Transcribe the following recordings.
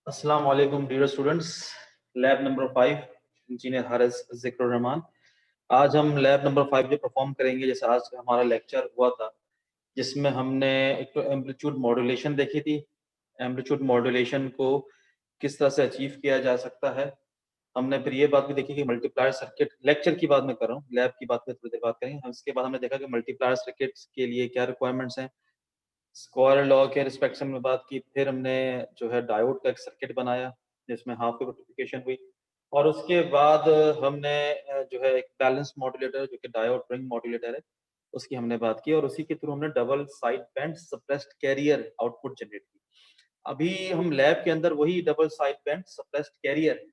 अस्सलाम वालेकुम dear students. Lab number 5 engineer Haris Zikrur Rehman. आज हम लैब नंबर 5 जो परफॉर्म करेंगे, जैसे आज हमारा लेक्चर हुआ था जिसमें हमने एक तो एम्पलीट्यूड मॉड्यूलेशन देखी थी। एम्पलीट्यूड मॉड्यूलेशन को किस तरह से अचीव किया जा सकता है। हमने फिर ये बात भी देखी कि मल्टीप्लायर सर्किट, लेक्चर की बात मैं कर रहा हूँ, लैब की बात में थोड़ी देर बात करेंगे। हम इसके बाद हमने देखा कि मल्टीप्लायर सर्किट्स के लिए क्या रिक्वायरमेंट्स हैं, स्क्वायर लॉ के रिस्पेक्शन में बात की। फिर हमने जो है डायोड का एक सर्किट बनाया जिसमें हाफ वेव रेक्टिफिकेशन हुई, और उसके बाद हमने जो है एक बैलेंस मॉड्यूलेटर जो कि डायोड रिंग मॉड्यूलेटर है उसकी हमने बात की, और उसी के थ्रू हमने double side band suppressed carrier output generate की। अभी हम लैब के अंदर वही double side band suppressed career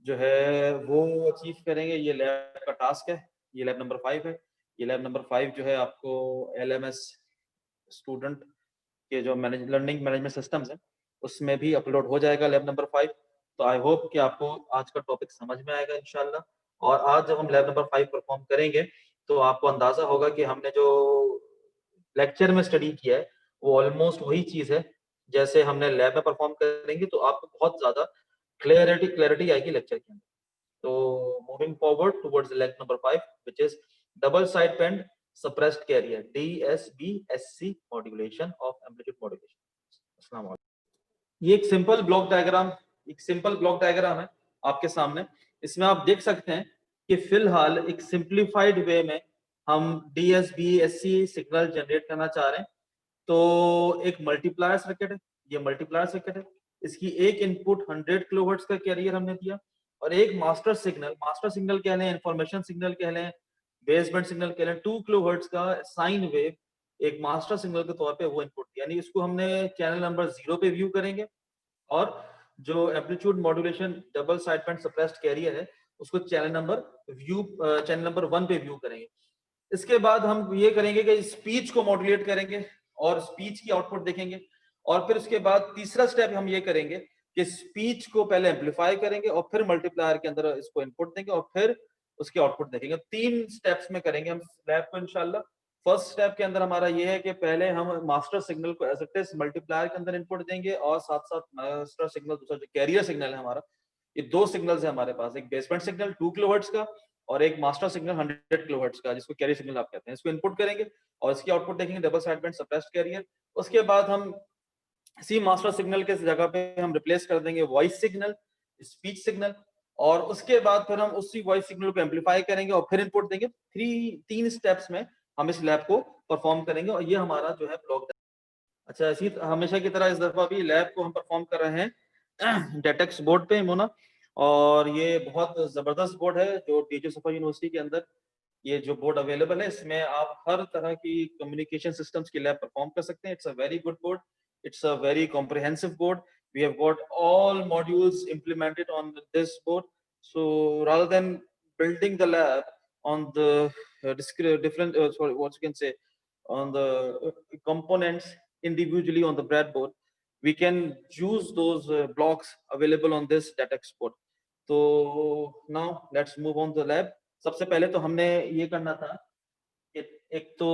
जो है वो अचीव करेंगे। ये लैब का टास्क है, ये लैब नंबर 5 है। ये लैब नंबर 5 जो है आपको LMS स्टूडेंट के जो लर्निंग मैनेजमेंट सिस्टम्स हैं उसमें भी अपलोड हो जाएगा लैब नंबर 5। तो आई होप कि आपको आज का टॉपिक समझ में आएगा इंशाल्लाह। और आज जब हम लैब नंबर 5 परफॉर्म करेंगे तो आपको अंदाजा होगा कि हमने जो लेक्चर में स्टडी किया है वो ऑलमोस्ट वही चीज है जैसे हमने लैब में परफॉर्म करेंगे, तो आपको बहुत ज्यादा क्लैरिटी आएगी लेक्चर के अंदर। तो moving forward towards the leg number 5, which is double sideband suppressed carrier DSBSC modulation of amplitude modulation. अस्सलाम वालेकुम। ये एक सिंपल ब्लॉक डायग्राम है आपके सामने। इसमें आप देख सकते हैं कि फिलहाल एक सिंप्लीफाइड वे में हम DSBSC सिग्नल जनरेट करना चाह रहे हैं। तो एक मल्टीप्लायर सर्किट है, ये मल्टीप्लायर सर्किट है। इसकी एक इनपुट 100 किलोहर्ट्ज का कैरियर हमने दिया, और एक मास्टर सिग्नल कह लें, इंफॉर्मेशन सिग्नल कह लें, बेसबैंड सिग्नल कह लें, 2 किलोहर्ट्ज का साइन वेव एक मास्टर सिग्नल के तौर पे वो इनपुट दिया। यानी इसको हमने चैनल नंबर 0 पे व्यू करेंगे, और जो amplitude modulation double side band suppressed career है उसको चैनल नंबर 1 पे व्यू करेंगे। इसके बाद हम ये करेंगे कि स्पीच को मॉड्यूलेट करेंगे और स्पीच की आउटपुट देखेंगे, और फिर उसके बाद तीसरा स्टेप हम ये करेंगे कि स्पीच को पहले एम्पलीफाई करेंगे और फिर मल्टीप्लायर के अंदर इसको इनपुट देंगे और फिर उसके आउटपुट देखेंगे। 3 स्टेप्स में करेंगे हम लैब को इंशाल्लाह। फर्स्ट स्टेप के अंदर हमारा ये है कि पहले हम मास्टर सिग्नल को एज इट इज मल्टीप्लायर के अंदर इनपुट देंगे, और साथ साथ मास्टर सिग्नल, दूसरा जो कैरियर सिग्नल है हमारा, ये 2 सिग्नल्स है हमारे पास, एक बेसबैंड सिग्नल 2 किलोहर्ट्ज का और एक मास्टर सिग्नल 100 किलोहर्ट्ज का जिसको कैरियर सिग्नल आप कहते हैं। इसको इनपुट करेंगे और इसकी आउटपुट देखेंगे double side band suppressed career. उसके बाद हम इसी मास्टर सिग्नल के जगह पे हम रिप्लेस कर देंगे वॉइस सिग्नल, स्पीच सिग्नल, और उसके बाद फिर हम उसी वॉइस सिग्नल को एम्पलीफाई करेंगे और फिर इनपुट देंगे। 3 स्टेप्स में हम इस लैब को परफॉर्म करेंगे, और ये हमारा जो है ब्लॉक। अच्छा, इसी हमेशा की तरह इस दफा भी लैब को हम परफॉर्म कर रहे हैं डेटेक्स बोर्ड पे मोना, और ये बहुत जबरदस्त बोर्ड है जो टीचर सफा यूनिवर्सिटी के अंदर ये जो बोर्ड अवेलेबल है, इसमें आप हर तरह की कम्युनिकेशन सिस्टम्स की लैब परफॉर्म कर सकते हैं। It's a very good board, it's a very comprehensive board. We have got all modules implemented on this board. So rather than building the lab on the different, sorry, what you can say, on the components individually on the breadboard, we can use those blocks available on this data export. So now let's move on to the lab. सबसे पहले तो हमने ये करना था कि एक तो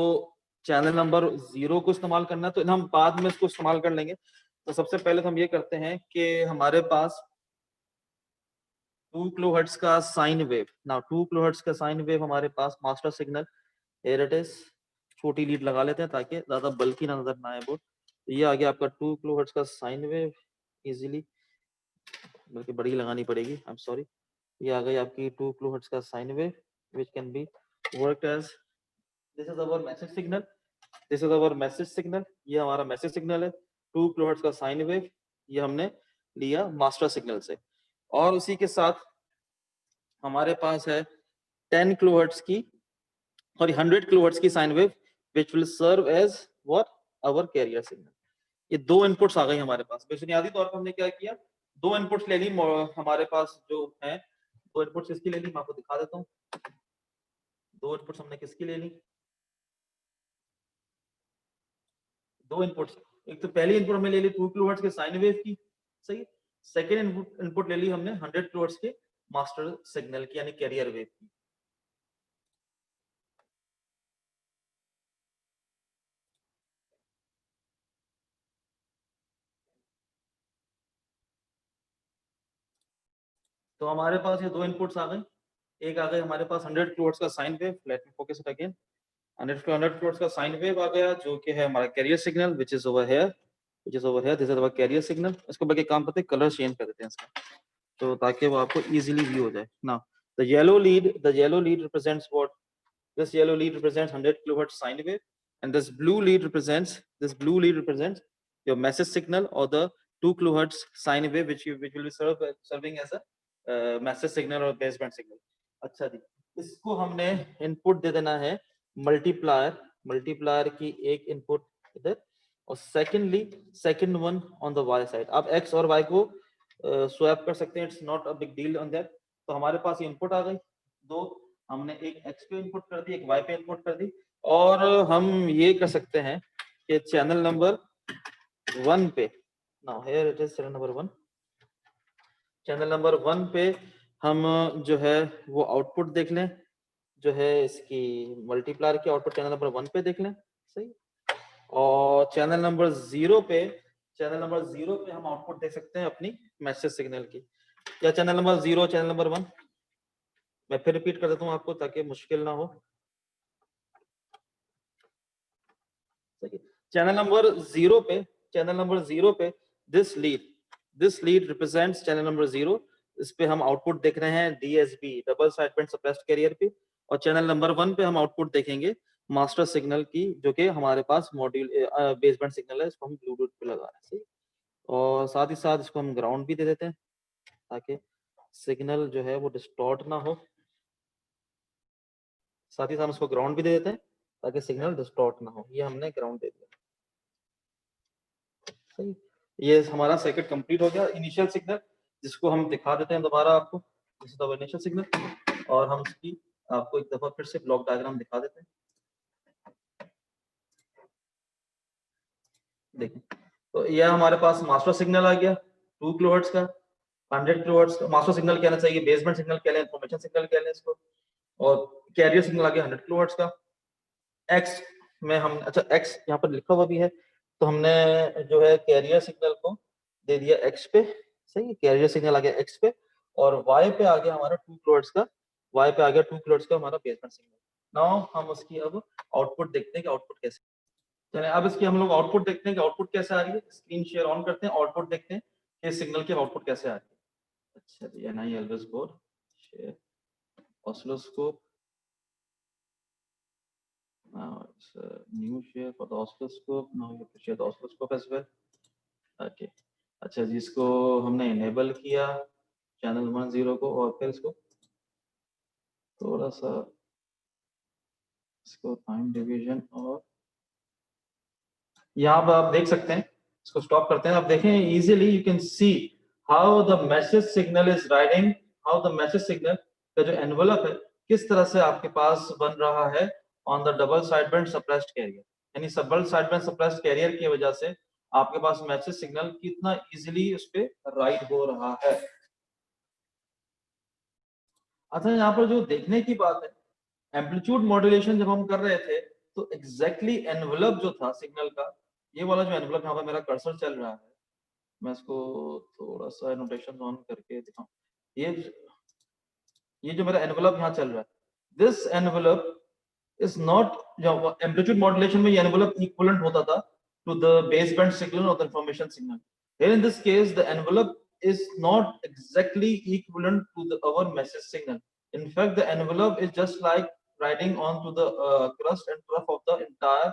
चैनल नंबर 0 को इस्तेमाल करना, तो हम बाद में इसको इस्तेमाल कर लेंगे। तो सबसे पहले तो हम ये करते हैं कि हमारे पास 2 किलोहर्ट्ज का साइन वेव, ना 2 किलोहर्ट्ज का साइन वेव हमारे पास master signal, here it is. छोटी लीड लगा लेते हैं ताकि ज्यादा बल्कि ना नजर ना आए बोर्ड। तो ये आ गया आपका 2 किलोहर्ट्ज का साइन वेव इजीली, बल्कि बड़ी लगानी पड़ेगी, आई एम सॉरी। ये आ गई आपकी 2 किलोहर्ट्ज का sine wave which can be worked as, this is our message signal, this is our message signal. ये हमारा मैसेज सिग्नल है 2 किलोहर्ट्ज का साइन वेव, ये हमने लिया मास्टर सिग्नल से। और उसी के साथ हमारे पास है 10 किलोहर्ट्ज की, सॉरी 100 किलोहर्ट्ज की sine wave which will serve as what, our carrier signal. ये 2 इनपुट्स आ गई हमारे पास। बुनियादी तौर पर हमने क्या किया, 2 इनपुट्स ले ली हमारे पास जो है। 2 इनपुट्स किसकी ले ली मैं आपको दिखा देता हूँ। 2 इनपुट्स हमने किसकी ले ली, 2 इनपुट्स। एक तो पहली इनपुट हमने ले ली 2 किलोहर्ट्ज के साइन वेव की, सही। सेकेंड इनपुट ले ली हमने 100 किलोहर्ट्ज के मास्टर सिग्नल की, यानी कैरियर वेव की। तो हमारे पास ये दो इनपुट्स आ गए, एक आ गए हमारे पास 100 किलोहर्ट्ज का sine wave, let me focus it again, 100 kilohertz का साइन वेव आ गया जो कि है हमारा carrier signal which is over here, this is our carrier signal. इसको बाकी काम करते हैं, कलर चेंज कर देते हैं इसका, तो ताकि वो आपको इजीली व्यू हो जाए। Now the yellow lead represents what, this yellow lead represents 100 kilohertz sine wave, and this blue lead represents your message signal or the 2 kilohertz sine wave which will be serving as a message signal or baseband signal। अच्छा जी, इसको हमने input दे देना है multiplier की एक input इधर, और second one on the y side. आप x और y को स्वैप कर सकते हैं, it's not a big deal on that. तो हमारे पास इनपुट आ गई दो, हमने एक x पे इनपुट कर दी, एक y पे इनपुट कर दी, और हम ये कर सकते हैं कि चैनल नंबर 1 पे, now here it is channel number 1, channel number 1 पे हम जो है वो आउटपुट देख लें, जो है इसकी मल्टीप्लायर की आउटपुट चैनल नंबर 1 पे देख लें, सही। और चैनल नंबर 0 पे हम आउटपुट देख सकते हैं अपनी मैसेज सिग्नल की, या चैनल नंबर 0 चैनल नंबर 1, मैं फिर रिपीट कर देता हूं आपको ताकि मुश्किल ना हो। चैनल नंबर 0 पे this lead represents channel number 0, इस पे हम आउटपुट देख रहे हैं DSB double sideband suppressed career पे, और चैनल नंबर 1 पे हम आउटपुट देखेंगे मास्टर सिग्नल की, जो कि हमारे पास मॉड्यूल बेसबैंड सिग्नल है, इसको हम ब्लूटूथ पे लगा रहे हैं, सही। और साथ ही साथ इसको हम ग्राउंड भी दे देते हैं ताकि सिग्नल जो है वो डिस्टॉर्ट ना हो, साथ ही साथ हम इसको ग्राउंड भी दे देते हैं ताकि सिग्नल डिस्टॉर्ट ना हो। ये हमने ग्राउंड दे दिया, सही। ये हमारा सर्किट कंप्लीट हो गया। इनिशियल सिग्नल जिसको हम दिखा देते हैं दोबारा आपको, this is the initial signal, और हम इसकी आपको एक दफा फिर से ब्लॉक डायग्राम दिखा देते हैं। देखिए, तो यह हमारे पास मास्टर सिग्नल आ गया 2 किलोहर्ट्ज का, 100 किलोहर्ट्ज का मास्टर सिग्नल कहना चाहिए, बेसबैंड सिग्नल कह लें, इन्फॉर्मेशन सिग्नल कह लें इसको, और कैरियर सिग्नल आ गया 100 किलोहर्ट्ज का। एक्स में हम, अच्छा एक्स यहाँ पर लिखा हुआ भी है, तो हमने जो है कैरियर सिग्नल को दे दिया एक्स पे, सही। कैरियर सिग्नल आ गया एक्स पे, और वाई पे आ गया हमारा 2 किलोहर्ट्ज का, हमारा बेसबैंड सिग्नल। नाउ हम उसकी अब आउटपुट देखते हैं कि आउटपुट कैसे, चलिए अब इसकी हम लोग आउटपुट देखते हैं कि आउटपुट कैसे आ रही है। स्क्रीन शेयर ऑन करते हैं, आउटपुट देखते हैं कि सिग्नल की आउटपुट कैसे आ रही है। अच्छा जी, NI ELVIS board share oscilloscope, now it's a new share for the oscilloscope, now you have to share the oscilloscope as well, okay। अच्छा जी, इसको हमने इनेबल किया चैनल 10 को, और फिर इसको थोड़ा सा इसको टाइम डिवीजन, और यहाँ पर आप देख सकते हैं, इसको स्टॉप करते हैं, आप देखें easily you can see how the message signal is riding, how the message signal का जो एनवलप है किस तरह से आपके पास बन रहा है on the double sideband suppressed career, यानी डबल साइडबैंड सप्रेस्ड कैरियर की वजह से आपके पास मैसेज सिग्नल कितना इजीली उस पे राइड हो रहा है। अच्छा, यहाँ पर जो देखने की बात है, एम्पलीट्यूड मॉड्यूलेशन जब हम कर रहे थे तो एग्जैक्टली एनवलप जो था सिग्नल का, ये वाला जो एनवलप यहाँ पर मेरा कर्सर चल रहा है, मैं इसको थोड़ा सा नोटेशन ऑन करके दिखाऊं, ये जो मेरा एनवलप यहाँ चल रहा है, दिस एनवलप इज नॉट, जो एम्पलीट्यूड मॉड्यूलेशन में ये एनवलप इक्विवेलेंट होता था टू द बेसबैंड सिग्नल और the information signal. Here in this case the envelope is not exactly equivalent to the our message signal. In fact, the envelope is just like riding onto the crust and trough of the entire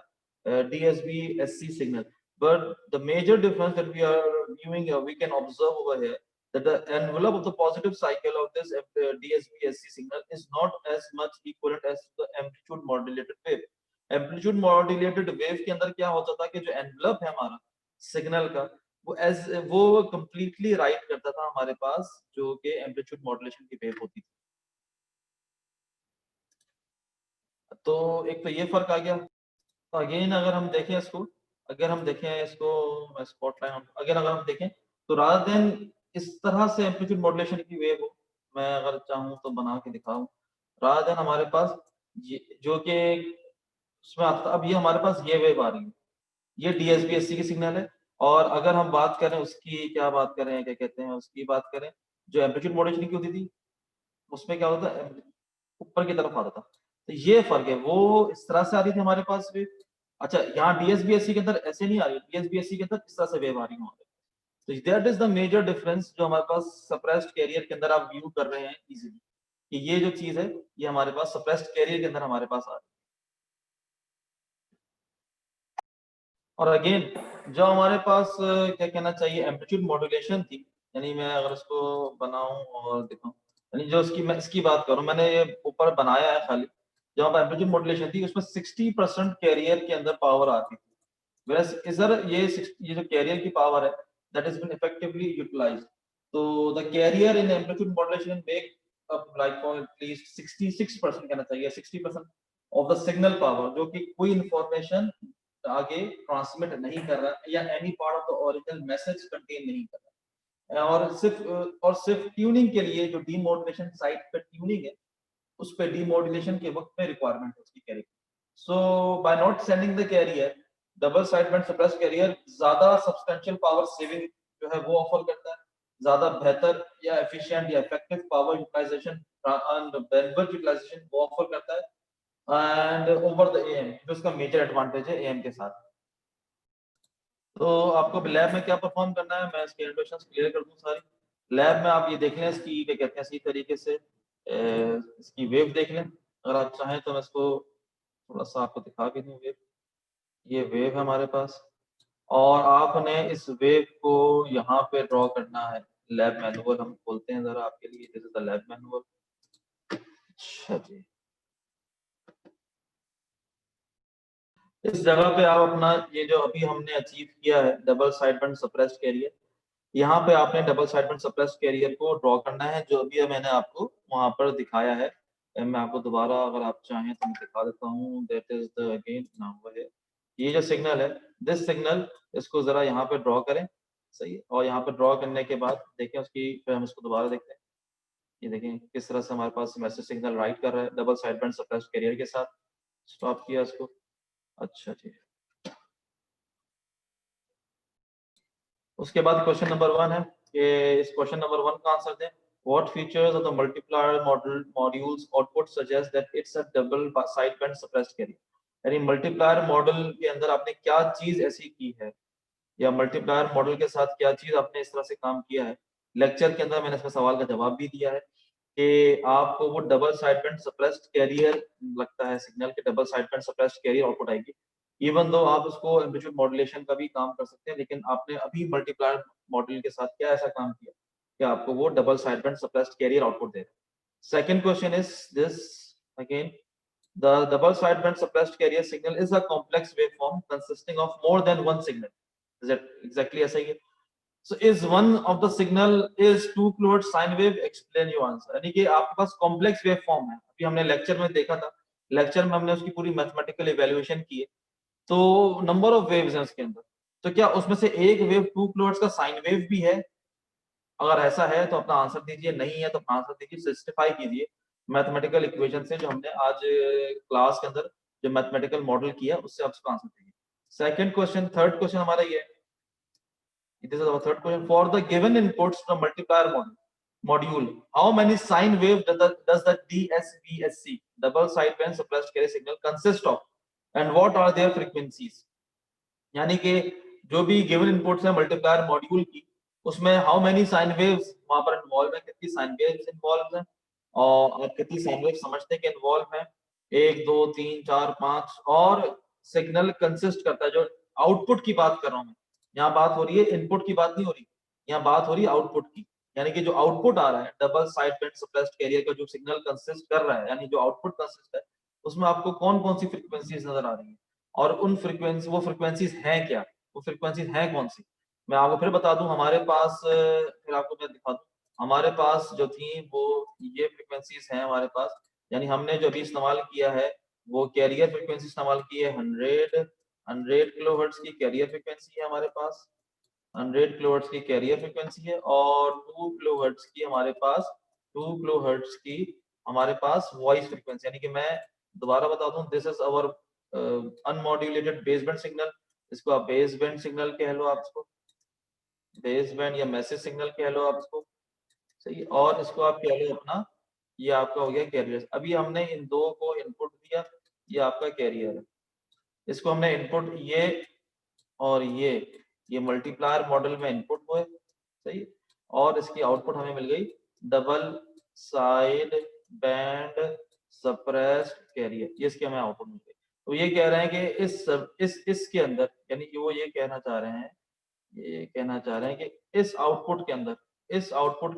DSB SC signal. But the major difference that we are viewing, we can observe over here, that the envelope of the positive cycle of this DSB SC signal is not as much equivalent as the amplitude modulated wave. Amplitude modulated wave के अंदर क्या होता था कि जो envelope है हमारा signal का, वो कंप्लीटली राइट करता था हमारे पास जो कि एम्पलीट्यूड मॉड्यूलेशन की वेव होती थी। तो एक तो ये फर्क आ गया। तो अगेन अगर हम देखें इसको, मैं स्पॉटलाइन, अगर हम देखें तो रादर देन इस तरह से एम्पलीट्यूड मॉड्यूलेशन की वेव हो, मैं अगर चाहूँ तो बना के दिखाऊं, रादर देन हमारे पास जो कि उसमें आता, अब ये हमारे पास ये वेव आ रही है, ये DSB SC की सिग्नल है, और अगर हम बात करें उसकी, क्या बात करें, क्या कहते हैं उसकी बात करें, जो एम्पलीट्यूड मॉड्यूलेशन की होती थी उसमें क्या होता था, ऊपर की तरफ आता था। तो ये फर्क है, वो इस तरह से आ रही थी हमारे पास वेव। अच्छा, यहाँ डीएसबीएससी के अंदर ऐसे नहीं आ रही, डीएसबीएससी के अंदर इस तरह से वेव आ रही है। तो that is the major difference जो हमारे पास सप्रेस्ड कैरियर के अंदर आप व्यू कर रहे हैं इजीली, कि ये जो चीज है ये हमारे पास सप्रेस्ड कैरियर के अंदर हमारे पास आ रही है। और अगेन जो हमारे पास क्या कहना चाहिए एम्पलीट्यूड मॉड्यूलेशन थी, यानी मैं अगर इसको बनाऊं और दिखाऊं, यानी जो इसकी मैं इसकी बात करूं, मैंने ये ऊपर बनाया है खाली, जो हमारा एम्पलीट्यूड मॉड्यूलेशन थी उसमें 60% कैरियर के अंदर पावर आती थी। whereas इधर ये जो कैरियर की पावर है that has been effectively utilized. So the carrier in amplitude modulation make up like for at least 66% कहना चाहिए, 60% of the signal power जो कि कोई इंफॉर्मेशन आगे ट्रांसमिट नहीं कर रहा या any part of the original message contain नहीं कर रहा, और सिर्फ ट्यूनिंग के लिए जो डीमोडुलेशन साइट पे ट्यूनिंग है उस पे डीमोडुलेशन के वक्त में रिक्वायरमेंट है उसकी carrier. So by not sending the carrier, double side band suppressed carrier ज्यादा सब्सटेंशियल पावर सेविंग जो है वो ऑफर करता है, ज्यादा बेहतर या एफिशिएंट या effective power utilization and bandwidth utilization वो ऑफर करता है एंड ओवर द एएम, जो इसका मेजर एडवांटेज है एएम के साथ। तो आपको लैब में क्या परफॉर्म करना है, मैं इसके इंट्रोडक्शंस क्लियर कर दूं सारी। लैब में आप ये देख लें, इसकी क्या कहते हैं सही तरीके से इसकी वेव देख लें, अगर आप चाहें तो मैं इसको थोड़ा सा आपको दिखा भी दूं। वेव, ये वेव है हमारे पास, और आपने इस वेव को यहाँ पे ड्रॉ करना है। लैब मैनुअल हम खोलते हैं जरा आपके लिए, this is the lab manual. अच्छा जी, इस जगह पे आप अपना ये जो अभी हमने अचीव किया है double side band suppressed career, यहाँ पे आपने double side band suppressed career को ड्रॉ करना है, जो अभी मैंने आपको वहां पर दिखाया है। मैं आपको दोबारा अगर आप चाहें तो मैं दिखा देता हूँ। That is the again now है ये जो सिग्नल है, दिस सिग्नल, इसको जरा यहाँ पे ड्रॉ करें। सही है, और यहाँ पे ड्रॉ करने के बाद देखें उसकी, फिर हम इसको दोबारा देखते हैं। ये देखें किस तरह से हमारे पास मैसेज सिग्नल राइट कर रहा है double side band suppressed career के साथ। स्टॉप किया इसको। अच्छा जी, उसके बाद क्वेश्चन नंबर 1 है कि इस क्वेश्चन नंबर 1 का आंसर दें। What features of the multiplier modules output suggest that it's a double sideband suppressed carrier? यानी मल्टीप्लायर मॉडल के अंदर आपने क्या चीज ऐसी की है, या मल्टीप्लायर मॉडल के साथ क्या चीज आपने इस तरह से काम किया है। लेक्चर के अंदर मैंने इसका सवाल का जवाब भी दिया है कि आपको वो डबल साइडबैंड सप्रेस्ड कैरियर लगता है, सिग्नल के double sideband suppressed carrier output आएगी। इवन दो आप उसको एम्पलीट्यूड मॉड्यूलेशन का भी काम कर सकते हैं, लेकिन आपने अभी मल्टीप्लायर मॉडल के साथ क्या ऐसा काम किया कि आपको वो double sideband suppressed carrier output दे रहा है। Second question is this again, the double sideband suppressed carrier signal is a complex waveform consisting of more than one signal. Is that exactly ऐसा ही है? So is one of the signal is 2 kilohertz sine wave? Explain your answer. यानी कि आपके पास complex wave form है, अभी हमने lecture में देखा था, लेक्चर में हमने उसकी पूरी मैथमेटिकल इवैल्यूएशन की है। तो नंबर ऑफ वेव्स हैं उसके अंदर, तो क्या उसमें से एक वेव 2 किलोहर्ट्ज का साइन वेव भी है? अगर ऐसा है तो अपना आंसर दीजिए, नहीं है तो अपना आंसर दीजिए, जस्टिफाई कीजिए मैथमेटिकल इक्वेशन से जो हमने आज क्लास के अंदर जो मैथमेटिकल मॉडल किया उससे आप उसका आंसर दीजिए। सेकंड क्वेश्चन, थर्ड क्वेश्चन हमारा ये है, this is our third question. For the given inputs from multiplier module, how many sine wave does the DSBSC double sideband suppressed carrier signal consist of, and what are their frequencies? यानी कि जो भी given inputs है multiplier module की, उसमें how many sine waves वहां पर involve है, कितनी साइन वेव्स इन्वॉल्व है, और आप कितनी साइन वेव समझते हैं कि इन्वॉल्व है, 1 2 3 4 5, और सिग्नल कंसिस्ट करता है, जो आउटपुट की बात कर रहा हूं मैं, यहाँ बात हो रही है इनपुट की बात नहीं हो रही, यहाँ बात हो रही है आउटपुट की। यानी कि जो आउटपुट आ रहा है double side band suppressed career का जो सिग्नल कंसिस्ट कर रहा है, यानी जो आउटपुट कंसिस्ट है, उसमें आपको कौन कौन सी फ्रीक्वेंसीज नजर आ रही है, और उन फ्रीक्वेंसी वो फ्रीक्वेंसीज हैं क्या, वो फ्रीक्वेंसीज हैं कौन सी। मैं आपको फिर बता दूं, हमारे पास फिर आपको मैं दिखा दूं, हमारे पास जो थी वो ये फ्रीक्वेंसीज हैं हमारे पास। यानी हमने जो अभी इस्तेमाल किया है वो कैरियर फ्रीक्वेंसी इस्तेमाल की है, 100 किलोहर्ट्ज की कैरियर फ्रीक्वेंसी है हमारे पास, 100 किलोहर्ट्ज की कैरियर फ्रीक्वेंसी है, और 2 किलोहर्ट्ज की हमारे पास, 2 किलोहर्ट्ज की हमारे पास वॉइस फ्रीक्वेंसी। यानी कि मैं दोबारा बता दूं, this is our unmodulated baseband signal, इसको आप बेसबैंड सिग्नल कह लो, आप इसको बेसबैंड या मैसेज सिग्नल कह लो आप इसको। सही। और इसको आप कह लो अपना, ये आपका हो गया कैरियर। अभी हमने इन दो को इनपुट दिया, ये आपका कैरियर है। इसको हमने इनपुट ये और ये मल्टीप्लायर मॉडल में इनपुट हुए, सही। और इसकी आउटपुट हमें मिल गई double side band suppressed career, ये इसके हमें आउटपुट मिल गई। तो ये कह रहे हैं कि इसके अंदर, यानी कि वो ये कहना चाह रहे हैं, ये कहना चाह रहे हैं कि इस आउटपुट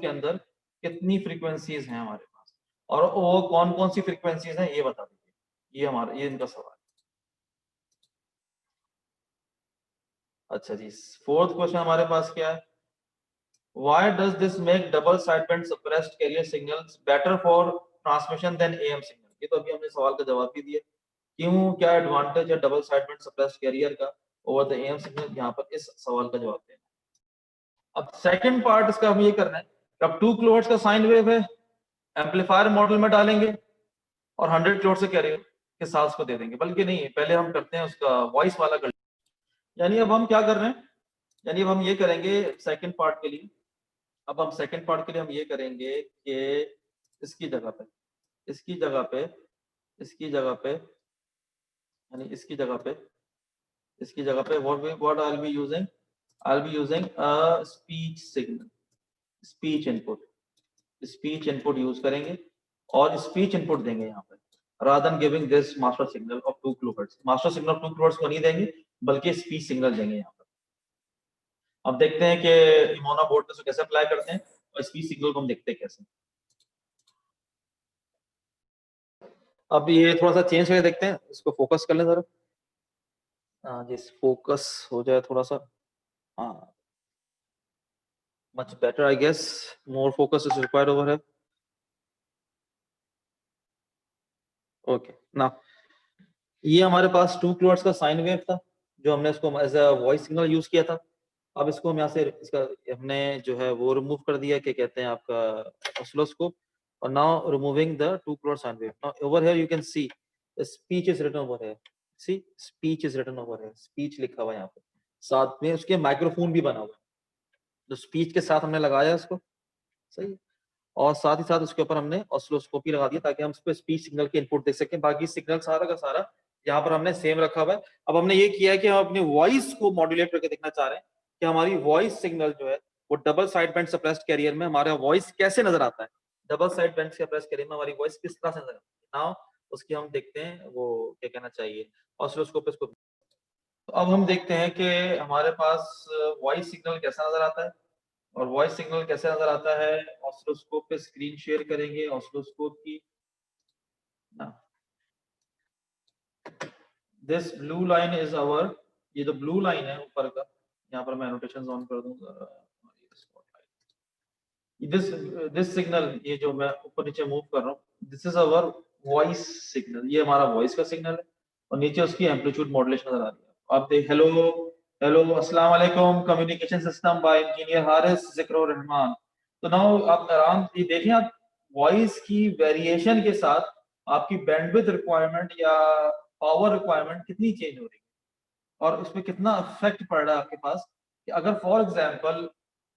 के अंदर कितनी फ्रीक्वेंसीज हैं हमारे पास, और वो कौन कौन सी फ्रीक्वेंसीज हैं ये बता दीजिए। ये इनका सवाल। अच्छा जी, फोर्थ क्वेश्चन हमारे पास क्या है? Why does this make double sideband suppressed carrier signals better for transmission than AM signal? ये तो अभी हमने सवाल का जवाब भी दिया। क्यों, क्या एडवांटेज है डबल साइडबैंड सप्रेस्ड कैरियर का ओवर द एएम सिग्नल? यहाँ पर इस सवाल का जवाब देना। अब सेकंड पार्ट इसका हम ये करना है कि अब 2 किलोहर्ट्ज का साइन वेव है, एम्पलीफायर मॉडल में डालेंगे और 100 किलोहर्ट्ज से कैरियर के साथ उसको दे देंगे। बल्कि नहीं, पहले हम करते हैं उसका वॉइस वाला कर। यानी अब हम क्या कर रहे हैं, यानी अब हम ये करेंगे सेकंड पार्ट के लिए, अब हम सेकंड पार्ट के लिए हम ये करेंगे कि इसकी जगह पे इसकी जगह पे इसकी जगह पे यानी इसकी जगह पे what I'll be using, I'll be using a speech signal, speech input use करेंगे और स्पीच इनपुट देंगे यहाँ पे, rather than giving this master signal of 2 kilohertz। Master signal 2 kilohertz को नहीं देंगे बल्कि स्पीच सिग्नल देंगे यहाँ पर। अब देखते हैं कि इमोना बोर्ड पे कैसे अप्लाई करते हैं और स्पीच सिग्नल को हम देखते हैं कैसे। अब ये थोड़ा सा चेंज करके देखते हैं, इसको फोकस कर लें जरा। हाँ जी, फोकस हो जाए थोड़ा सा। हाँ, much better I guess, more focus is required over है। ओके ना, ये हमारे पास 2 किलोहर्ट्ज का साइन वेव था जो हमने इसको as a voice signal use किया था। अब इसको हम यहाँ से इसका हमने जो है वो रिमूव कर दिया, क्या कहते हैं आपका ऑसिलोस्कोप, और now removing the 2 kilohertz sine wave. Now over here you can see speech is written over here, see speech is written over here, speech लिखा हुआ है यहाँ पे, साथ में उसके माइक्रोफोन भी बना हुआ है, तो स्पीच के साथ हमने लगाया इसको, सही। और साथ ही साथ उसके ऊपर हमने ऑसिलोस्कोपी लगा दिया ताकि हम उस पर स्पीच सिग्नल के इनपुट देख सकें। बाकी सिग्नल सारा का सारा यहाँ पर हमने सेम रखा हुआ है। अब हमने ये किया है कि हम अपनी वॉइस को मॉड्यूलेट करके देखना चाह रहे हैं कि हमारी वॉइस सिग्नल जो है वो double side band suppressed career में हमारा वॉइस कैसे नजर आता है, double side band suppressed career में हमारी वॉइस किस तरह से नजर आती है। नाउ उसकी हम देखते हैं वो क्या कहना चाहिए ऑसिलोस्कोप पे इसको। तो अब हम देखते हैं कि हमारे पास वॉइस सिग्नल कैसा नजर आता है, और वॉइस सिग्नल कैसे नजर आता है। ऑसिलोस्कोप पे स्क्रीन शेयर करेंगे ऑसिलोस्कोप की ना। This blue line is our, ये जो ब्लू लाइन है ऊपर का, यहाँ पर मैं एनोटेशंस ऑन कर दूंगा। दिस दिस सिग्नल, ये जो मैं ऊपर नीचे मूव कर रहा हूँ, this is our voice signal, ये हमारा वॉइस का सिग्नल है, और नीचे उसकी एम्पलीट्यूड मॉड्यूलेशन नजर आ रही है। आप देख, हेलो हेलो अस्सलाम वालेकुम, communication system by engineer Haris जिक्र रहमान। तो नाउ आप आराम से देखें, आप वॉइस की वेरिएशन के साथ आपकी बैंडविड्थ रिक्वायरमेंट या पावर रिक्वायरमेंट कितनी चेंज हो रही है, और उसमें कितना इफेक्ट पड़ रहा है आपके पास। कि अगर फॉर एग्जांपल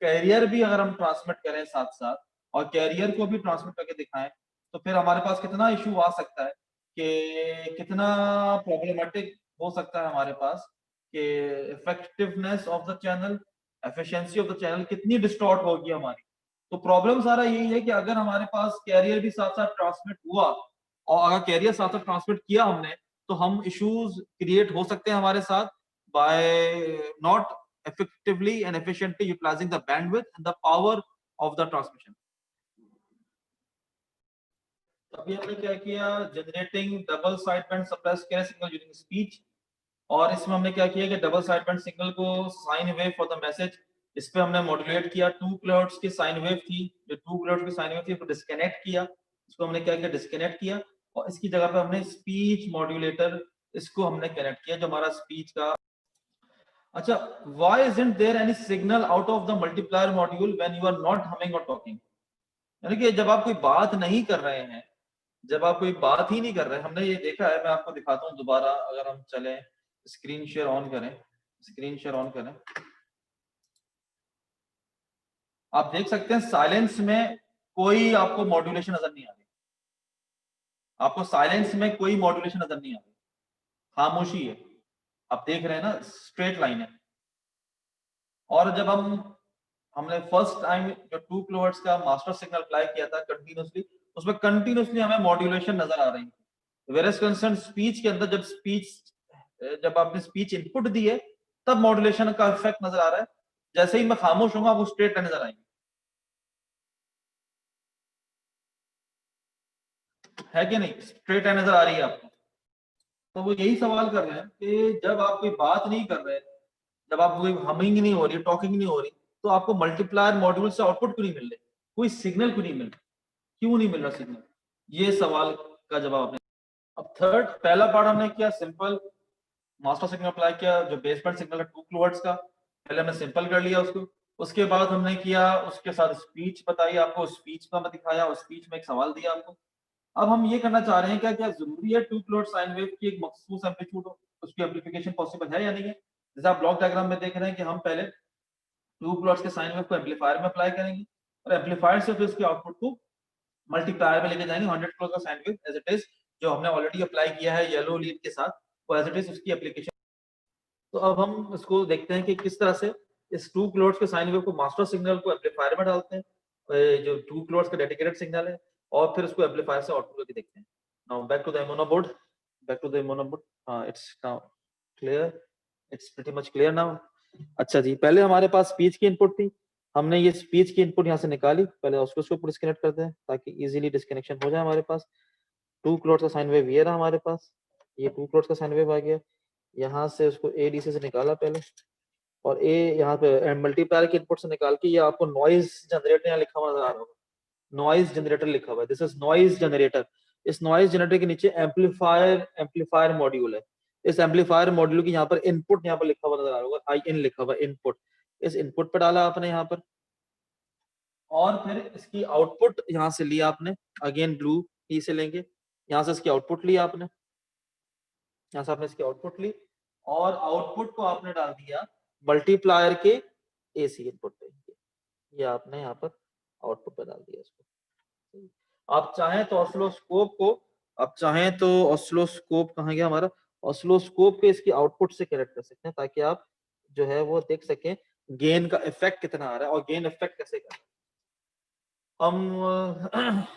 कैरियर भी अगर हम ट्रांसमिट करें साथ साथ, और कैरियर को भी ट्रांसमिट करके दिखाएं, तो फिर हमारे पास कितना इशू आ सकता है, कि कितना प्रॉब्लमेटिक हो सकता है हमारे पास, कि effectiveness of the channel, efficiency of the channel कितनी डिस्टॉर्ट होगी हमारी। तो प्रॉब्लम सारा यही है कि अगर हमारे पास कैरियर भी साथ साथ ट्रांसमिट हुआ, और अगर कैरियर साथ साथ ट्रांसमिट किया हमने, तो हम इश्यूज क्रिएट हो सकते हैं हमारे साथ by not effectively and efficiently utilizing the bandwidth and the power of the transmission। अभी हमने क्या किया, generating double sideband suppressed carrier signal using speech, और इसमें हमने क्या किया कि डबल साइडबैंड सिग्नल को sine wave for the message, इस पे हमने मॉड्यूलेट किया। 2 किलोहर्ट्ज की साइन वेव थी, जो 2 किलोहर्ट्ज की साइन वेव थी, उसको डिस्कनेक्ट किया, इसको हमने क्या किया, डिस्कनेक्ट किया, और इसकी जगह पे हमने स्पीच मॉड्यूलेटर इसको हमने कनेक्ट किया, जो हमारा स्पीच का। अच्छा, why isn't there any signal out of the multiplier module when you are not humming or talking? यानी कि जब आप कोई बात नहीं कर रहे हैं, जब आप कोई बात ही नहीं कर रहे हैं, हमने ये देखा है, मैं आपको दिखाता हूँ दोबारा, अगर हम चलें स्क्रीन शेयर ऑन करें, स्क्रीन शेयर ऑन करें, आप देख सकते हैं साइलेंस में कोई आपको मॉड्यूलेशन नजर नहीं आ रही, आपको साइलेंस में कोई मॉड्यूलेशन नजर नहीं आ रही, खामोशी है। आप देख रहे हैं ना, स्ट्रेट लाइन है। और जब हमने फर्स्ट टाइम जो 2 किलोहर्ट्ज का मास्टर सिग्नल अप्लाई किया था कंटिन्यूसली, उसमें कंटिन्यूसली हमें मॉड्यूलेशन नजर आ रही थी। वेरियस कंसर्न स्पीच के अंदर जब आपने स्पीच इनपुट दी है तब मॉड्यूलेशन का इफेक्ट नजर आ रहा है। जैसे ही मैं खामोश होऊंगा वो स्ट्रेट लाइन नजर आएंगे, है कि नहीं? स्ट्रेट लाइन नजर आ रही है आपको। तो वो यही सवाल कर रहे हैं कि जब आप कोई बात नहीं कर रहे, जब आप कोई हमिंग नहीं हो रही, टॉकिंग नहीं हो रही, तो आपको मल्टीप्लायर मॉड्यूल से आउटपुट क्यों नहीं मिल रहे, कोई सिग्नल क्यों नहीं मिल रहा, क्यों नहीं मिल रहा सिग्नल? ये सवाल का जवाब आपने। अब थर्ड, पहला पार्ट हमने किया सिंपल मास्टर सिग्नल अप्लाई किया, जो बेसबैंड सिग्नल है 2 किलोहर्ट्ज का, पहले हमने सिंपल कर लिया उसको। उसके बाद हमने किया उसके साथ स्पीच बताई आपको, स्पीच का मैं दिखाया और स्पीच में एक सवाल दिया आपको। अब हम ये करना चाह रहे हैं, क्या क्या जरूरी है 2 किलोहर्ट्ज साइन वेव की एक मखसूस एम्पलीट्यूड हो, उसकी एम्पलीफिकेशन पॉसिबल है या नहीं है? जैसे आप ब्लॉक डायग्राम में देख रहे हैं कि हम पहले 2 किलोहर्ट्ज के साइन वेव को एम्पलीफायर में अप्लाई करेंगे और एम्पलीफायर से फिर उसके आउटपुट को मल्टीप्लायर में लेके जाएंगे 100 किलो का sine wave as it is, जो हमने ऑलरेडी अप्लाई किया है येलो लीड के साथ, वो एज इट इज उसकी एप्लीकेशन। तो अब हम इसको देखते हैं कि किस तरह से इस 2 किलोहर्ट्ज के साइन वेव को मास्टर सिग्नल को एम्पलीफायर में डालते हैं, जो 2 किलोहर्ट्ज का डेडिकेटेड सिग्नल है, और फिर उसको एम्पलीफायर से आउटपुट करके देखते हैं। Now back to the mono board, back to the mono board. हां, it's now clear, it's pretty much clear now. अच्छा जी, पहले हमारे पास स्पीच की इनपुट थी, हमने ये स्पीच की इनपुट यहाँ से निकाली। पहले ऑसिलोस्कोप डिस्कनेक्ट करते हैं ताकि इजीली डिस्कनेक्शन हो जाए हमारे पास। 2 किलोहर्ट्ज का साइन वेव ये रहा हमारे पास, ये 2 किलोहर्ट्ज का साइन वेव आ गया। यहाँ से उसको एडीसी से निकाला पहले, और ए यहाँ पे मल्टीप्लायर के इनपुट से निकाल के, ये आपको नॉइज जनरेटर यहाँ लिखा हुआ नजर आ रहा होगा, नॉइज जनरेटर लिखा हुआ है, दिस इज नॉइज जनरेटर। इस नॉइज जनरेटर के नीचे एम्पलीफायर मॉड्यूल है। इस एम्पलीफायर मॉड्यूल की यहाँ पर इनपुट यहाँ पर लिखा हुआ नजर आ रहा होगा, आई इन लिखा हुआ इनपुट। इस इनपुट पर डाला आपने यहाँ पर, और फिर इसकी आउटपुट यहाँ से लिया आपने, अगेन ब्लू ई से लेंगे, यहाँ से इसकी आउटपुट ली आपने, यहाँ से आपने इसकी आउटपुट ली, और आउटपुट को आपने डाल दिया मल्टीप्लायर के एसी इनपुट पे, ये आपने यहाँ पर आउटपुट पे डाल दिया इसको। आप चाहें तो ऑसिलोस्कोप को, आप चाहें तो ऑसिलोस्कोप कहाँ गया हमारा, ऑसिलोस्कोप के इसकी आउटपुट से कनेक्ट कर सकते हैं ताकि आप जो है वो देख सकें गेन का इफेक्ट कितना आ रहा है और गेन इफेक्ट कैसे कर रहा है। हम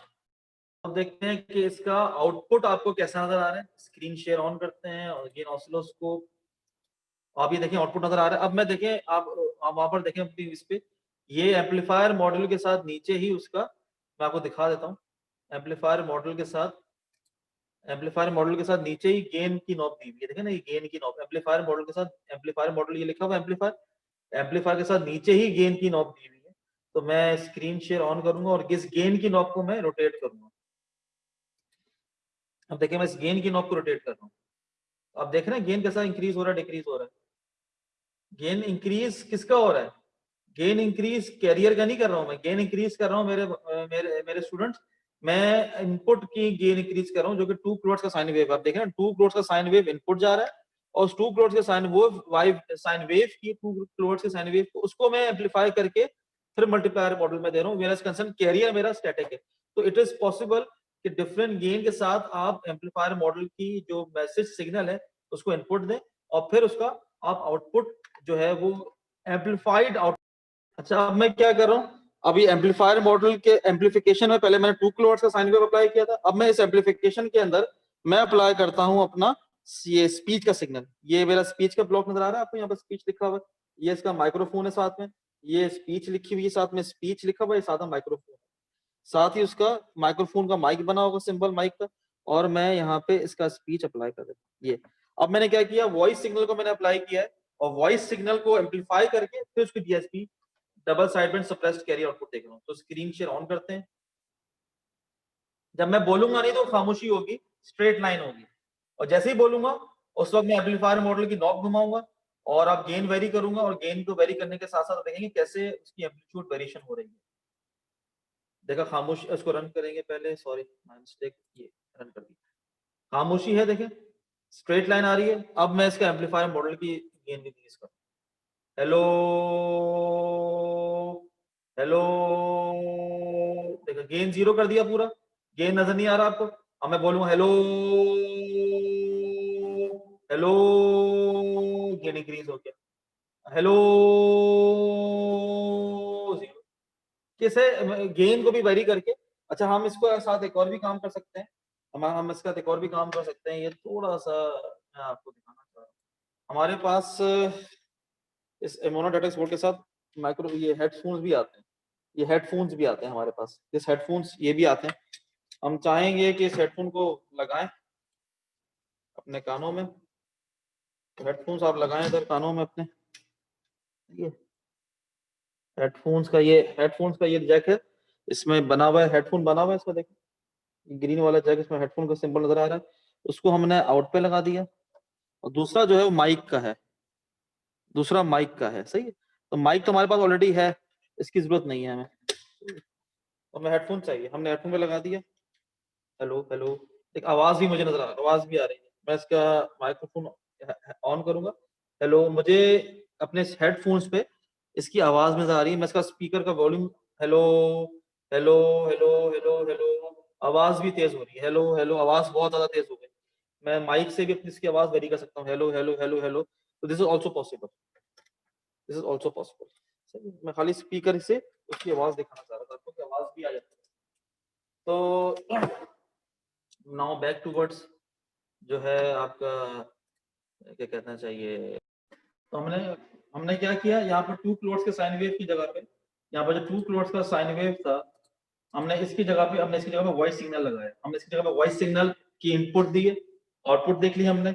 अब देखते हैं कि इसका आउटपुट आपको कैसा नजर आ रहा है। स्क्रीन शेयर ऑन करते हैं और अगेन ऑसिलोस्कोप, आप ये देखें आउटपुट नजर आ रहा है। अब मैं देखें, आप वहां पर देखें अपनी इस पे, ये एम्पलीफायर मॉड्यूल के साथ नीचे ही उसका, मैं आपको दिखा देता हूँ, एम्पलीफायर मॉड्यूल के साथ, एम्पलीफायर मॉड्यूल के साथ नीचे ही गेन की नॉब दी हुई है, देखें ना, ये गेन की नॉब एम्पलीफायर मॉड्यूल के साथ, एम्पलीफायर मॉड्यूल ये लिखा हुआ एम्पलीफायर, एम्पलीफायर के साथ नीचे ही गेन की नॉब दी हुई है। तो मैं स्क्रीन शेयर ऑन करूंगा और इस गेन की नॉब को मैं रोटेट करूंगा। अब देखिए मैं इस गेन की नॉब को रोटेट कर रहा हूँ, अब देख रहे हैं गेन कैसा इंक्रीज हो रहा है, डिक्रीज हो रहा है। गेन इंक्रीज किसका हो रहा है? गेन इंक्रीज कैरियर का नहीं कर रहा हूं मैं, गेन इंक्रीज कर रहा हूं मेरे स्टूडेंट्स, मैं इनपुट की गेन इंक्रीज कर रहा हूं, जो कि 2 किलोहर्ट्ज का साइन वेव, आप देख रहे हैं 2 किलोहर्ट्ज का साइन वेव इनपुट जा रहा है, और उस 2 किलोहर्ट्ज के साइन वेव की 2 किलोहर्ट्ज के साइन वेव को, उसको मैं एम्पलीफाई करके फिर मल्टीप्लायर मॉडल में दे रहा हूं, मेरा कंसर्न कैरियर मेरा स्टैटिक है। तो इट इज पॉसिबल कि डिफरेंट गेन के साथ आप एम्पलीफायर मॉडल की जो मैसेज सिग्नल है उसको इनपुट दें, और फिर उसका आप आउटपुट जो है वो एम्पलीफाइड आउट। अच्छा, अब मैं क्या कर रहा हूँ, अभी एम्पलीफायर मॉडल के एम्पलीफिकेशन में पहले मैंने 2 किलोहर्ट्ज का साइन वेव अप्लाई किया था, अब मैं इस एम्पलीफिकेशन के अंदर मैं अप्लाई करता हूँ अपना ये स्पीच का सिग्नल। ये मेरा स्पीच का ब्लॉक नजर आ रहा है आपको, यहाँ पर स्पीच लिखा हुआ है, ये इसका माइक्रोफोन है साथ में, ये स्पीच लिखी हुई है साथ में, स्पीच लिखा हुआ है साथ में माइक्रोफोन, साथ ही उसका माइक्रोफोन का माइक बना होगा, सिंबल माइक का, और मैं यहाँ पे इसका स्पीच अप्लाई कर देता हूँ। ये अब मैंने क्या किया, वॉइस सिग्नल को मैंने अप्लाई किया है, और वॉइस सिग्नल को एम्पलीफाई करके फिर उसकी DSP double sideband suppressed carry output देख रहा हूँ। तो स्क्रीन शेयर ऑन करते हैं, जब मैं बोलूंगा नहीं तो खामोशी होगी, स्ट्रेट लाइन होगी, और जैसे ही बोलूंगा उस वक्त मैं एम्पलीफायर मॉडल की नॉब घुमाऊंगा और आप गेन वेरी करूंगा, और गेन को वेरी करने के साथ साथ देखेंगे कैसे उसकी एम्पलीट्यूड वेरिएशन हो रही है। देखा खामोशी, उसको रन करेंगे पहले, सॉरी माय मिस्टेक, ये रन कर दी, खामोशी है, देखें स्ट्रेट लाइन आ रही है। अब मैं इसका एम्पलीफायर मॉडल की गेन भी इंक्रीज करूँ, हेलो हेलो, देखो गेन 0 कर दिया पूरा, गेन नजर नहीं आ रहा आपको। अब मैं बोलूंगा हेलो हेलो, गेन इंक्रीज हो गया, हेलो 0। कैसे गेन को भी वेरी करके। अच्छा, हम इसको साथ एक और भी काम कर सकते हैं, हम इसके साथ एक और भी काम कर सकते हैं। ये थोड़ा सा मैं आपको दिखाना चाह रहा हूँ। हमारे पास इस मोनोडेटेक्स बोर्ड के साथ माइक्रो ये हेडफोन्स भी आते हैं, ये हेडफोन्स भी आते हैं हमारे पास, इस हेडफोन्स ये भी आते हैं। हम चाहेंगे कि इस हेडफोन को लगाएं अपने कानों में, हेडफोन्स आप लगाएं इधर कानों में अपने। ये हेडफोन्स का ये जैक है, इसमें बना हुआ है, हेडफोन बना हुआ है इसका, देखो ग्रीन वाला जैक, इसमें हेडफोन का सिंबल नजर आ रहा है, उसको हमने आउट पे लगा दिया। और दूसरा जो है वो माइक का है, दूसरा माइक का है, सही है। तो माइक तो हमारे पास ऑलरेडी है, इसकी जरूरत नहीं है हमें, तो हमें हेडफोन चाहिए, हमने हेडफोन पे लगा दिया। हेलो हेलो, एक आवाज भी मुझे नजर आ रहा है, आवाज भी आ रही है। मैं इसका माइक्रोफोन ऑन करूंगा, हेलो, मुझे अपने हेडफोन्स पे इसकी आवाज नजर आ रही है। मैं इसका स्पीकर का volume, hello hello hello hello hello, आवाज भी तेज हो रही है, हेलो हेलो, आवाज बहुत ज्यादा तेज हो गई। मैं माइक से भी अपनी इसकी आवाज वेरी कर सकता हूँ, हेलो हेलो हेलो हेलो। तो this is also possible, this is also possible. मैं खाली स्पीकर से उसकी आवाज दिखाना चाह रहा था आपको कि आवाज भी आ जाती है। तो नाउ बैक टूवर्ड्स जो है आपका क्या कहना चाहिए। तो हमने हमने क्या किया, यहाँ पर 2 क्लोड्स के साइन वेव की जगह पे, यहाँ पर जो 2 क्लोड्स का साइन वेव था, हमने इसकी जगह पे वॉइस सिग्नल लगाया। हमने इसकी जगह पे वॉइस सिग्नल की इनपुट दी है, आउटपुट देख ली हमने,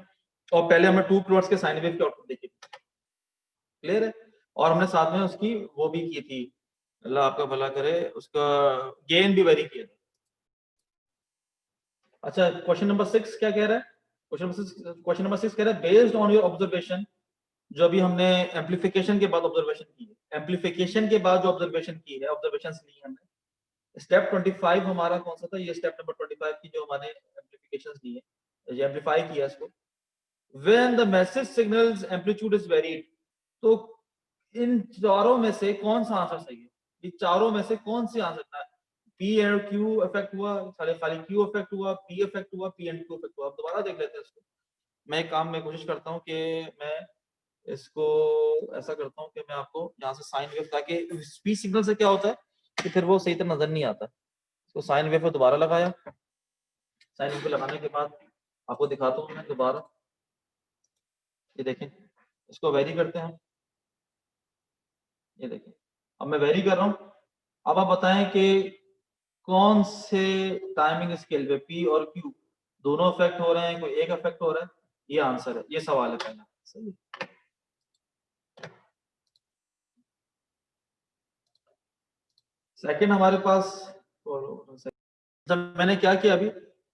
और पहले हमने 2 क्लोड्स के साइन वेव की आउटपुट देखी, क्लियर है। और हमने साथ में उसकी वो भी की थी, अल्लाह आपका भला करे, उसका गेन भी वेरी किया था। अच्छा, क्वेश्चन नंबर 6 क्या कह रहा है, क्वेश्चन नंबर 6 कह रहा है बेस्ड ऑन योर ऑब्जर्वेशन, जो अभी हमने एम्पलीफिकेशन के बाद ऑब्जर्वेशन की है, एम्पलीफिकेशन के बाद जो ऑब्जर्वेशन की है, ऑब्जर्वेशंस ली हमने। स्टेप 25 हमारा कौन सा था, ये स्टेप नंबर 25 की जो हमारे एम्पलीफिकेशंस दी है, ये एम्पलीफाई किया इसको। When the message signals amplitude is varied, तो इन चारों में से कौन सा आंसर सही है, ये चारों में से कौन सी आंसर है। पी एंड क्यू इफेक्ट हुआ, खाली क्यू इफेक्ट हुआ, पी इफेक्ट हुआ, पी एंड क्यू इफेक्ट हुआ। अब दोबारा देख लेते हैं इसको। मैं एक काम में कोशिश करता हूँ कि मैं इसको ऐसा करता हूँ कि मैं आपको यहाँ से साइन वेव, ताकि स्पीच सिग्नल से क्या होता है कि फिर वो सही तरह नजर नहीं आता। इसको साइन वेव पे दोबारा लगाया, साइन वेव पे लगाने के बाद आपको दिखाता हूँ मैं दोबारा, ये देखें, इसको वेरी करते हैं, ये देखें, अब मैं वेरी कर रहा हूँ। अब आप बताएं कि कौन से टाइमिंग स्केल पे पी और क्यू दोनों इफेक्ट हो रहे हैं, कोई एक इफेक्ट हो रहा है, ये आंसर है, ये सवाल है पहला, सही। सेकंड हमारे पास, जब मैंने क्या किया अभी,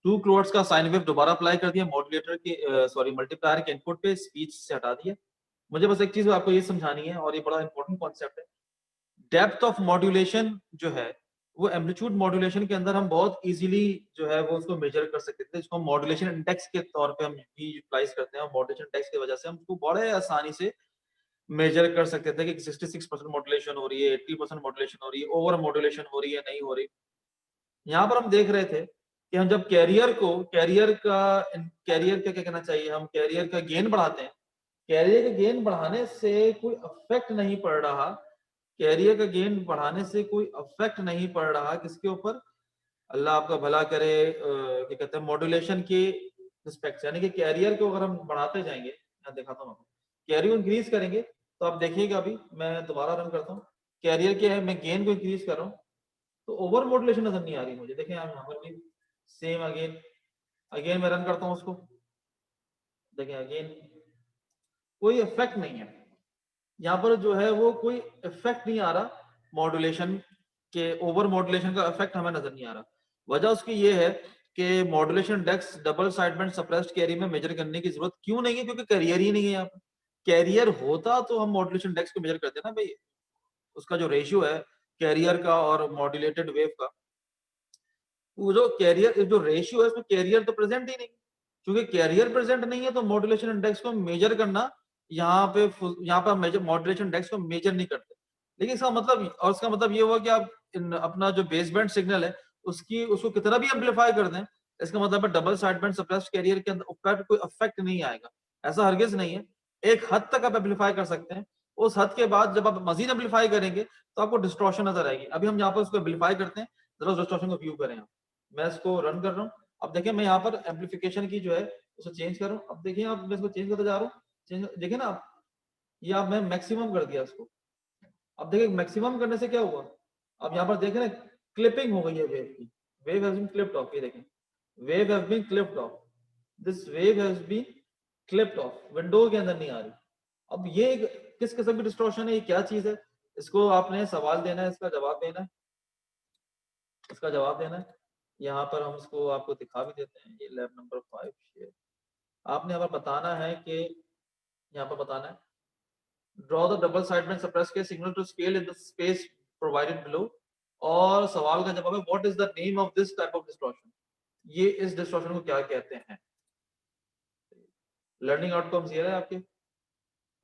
2 क्लोड्स का साइन वेव दोबारा अप्लाई कर दिया मॉड्यूलेटर के, सॉरी मल्टीप्लायर के इनपुट पे, स्पीच से हटा दिया। मुझे बस एक चीज आपको ये समझानी है, और ये बड़ा इंपॉर्टेंट कॉन्सेप्ट है। डेप्थ ऑफ मॉड्यूलेशन जो है, वो एम्पलीट्यूड मॉड्यूलेशन के अंदर हम बहुत इजीली जो है वो उसको मेजर कर सकते थे। इसको मॉड्यूलेशन इंडेक्स के तौर पे हम भी यूटिलाइज करते हैं, और मॉड्यूलेशन इंडेक्स की वजह से हम उसको बड़े आसानी से मेजर कर सकते थे कि 66% मॉड्यूलेशन हो रही है, 80% मॉड्यूलेशन हो रही है, ओवर मॉड्यूलेशन हो रही है, नहीं हो रही। यहाँ पर हम देख रहे थे कि हम जब कैरियर का क्या कहना चाहिए, हम कैरियर का गेन बढ़ाते हैं, कैरियर का गेन बढ़ाने से कोई अफेक्ट नहीं पड़ रहा, कैरियर का गेन बढ़ाने से कोई अफेक्ट नहीं पड़ रहा किसके ऊपर, अल्लाह आपका भला करे, क्या कहते हैं, मॉड्यूलेशन के रिस्पेक्ट से। यानी कि कैरियर को अगर हम बढ़ाते जाएंगे, मैं दिखाता हूँ आपको, कैरियर इंक्रीज करेंगे, तो आप देखिएगा, अभी मैं दोबारा रन करता हूँ, कैरियर के मैं गेन को इंक्रीज कर रहा हूँ, तो ओवर मॉड्यूलेशन नजर नहीं आ रही मुझे। देखें आप यहाँ पर भी सेम, अगेन अगेन मैं रन करता हूँ उसको, देखें अगेन कोई इफेक्ट नहीं है यहाँ पर, जो है वो कोई इफेक्ट नहीं आ रहा मॉड्यूलेशन के, ओवर मॉड्यूलेशन का इफेक्ट हमें नजर नहीं आ रहा। वजह उसकी ये है कि modulation index double sideband suppressed career में मेजर करने की जरूरत क्यों नहीं है, क्योंकि कैरियर ही नहीं है यहाँ पर। कैरियर होता तो हम मॉड्यूलेशन इंडेक्स को मेजर करते ना भाई, उसका जो रेशियो है कैरियर का और मॉड्यूलेटेड वेव का, वो जो कैरियर जो रेशियो है उसमें कैरियर तो प्रेजेंट ही नहीं, क्योंकि कैरियर प्रेजेंट नहीं है तो मॉड्यूलेशन इंडेक्स को मेजर करना, यहाँ पे हम मेजर मॉड्यूलेशन इंडेक्स को मेजर नहीं करते। देखिए इसका मतलब, और इसका मतलब ये हुआ कि आप अपना जो बेसबैंड सिग्नल है उसको कितना भी एम्पलीफाई कर दें, इसका मतलब है डबल साइडबैंड सप्रेस्ड कैरियर के अंदर ऊपर कोई इफेक्ट नहीं आएगा। ऐसा हरगिज नहीं है। एक हद तक आप एम्पलीफाई कर सकते हैं। उस हद के बाद जब आप मजीद एम्पलीफाई करेंगे तो आपको डिस्टॉर्शन नजर आएगी। अभी हम यहाँ पर उसको एम्पलीफाई करते हैं, जरा उस डिस्टॉर्शन को व्यू करें आप। मैं इसको रन कर रहा हूँ। अब देखिए मैं यहाँ पर एम्पलीफिकेशन की जो है उसे चेंज कर रहा हूँ। अब देखिए आप, मैं इसको चेंज करते जा रहा हूँ। चेंज देखिए ना आप, ये आप मैं मैक्सिमम कर दिया इसको। अब देखिए मैक्सिमम करने से क्या हुआ, अब यहाँ पर देखें ना, क्लिपिंग हो गई है वेव की। Wave has been clipped off, ये देखें, wave has been clipped off, this wave has been clipped off, window के अंदर नहीं आ रही। अब ये किस किस्म की डिस्टॉर्शन है, ये क्या चीज है, इसको आपने सवाल देना है, इसका जवाब देना है, इसका जवाब देना है। यहाँ पर हम इसको आपको दिखा भी देते हैं, ये लैब नंबर 5 शेयर। आपने यहाँ पर बताना है कि, यहाँ पर बताना है, draw the double sideband suppressed के signal to scale in the space provided below। और सवाल का जवाब है what is the name of this type of distortion, ये इस डिस्टॉर्शन को क्या कहते हैं। लर्निंग आउटकम्स ये है आपके,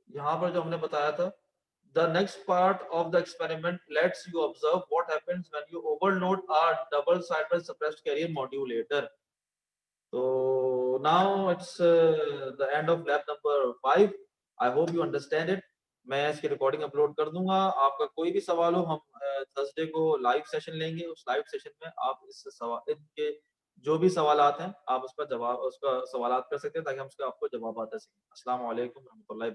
यहाँ पर जो हमने बताया था, the next part of the experiment lets you observe what happens when you overload our double sideband suppressed carrier modulator। So now it's the end of lab number 5। I hope you understand it। मैं इसकी recording upload कर दूंगा। आपका कोई भी सवाल हो, हम थर्सडे को लाइव सेशन लेंगे। उस लाइव सेशन में आप इस सवाल, इनके जो भी सवालात हैं आप उसका जवाब, उसका सवालात कर सकते हैं ताकि हम उसका आपको जवाब दे सकें। अस्सलाम वालेकुम रहमतुल्लाहि।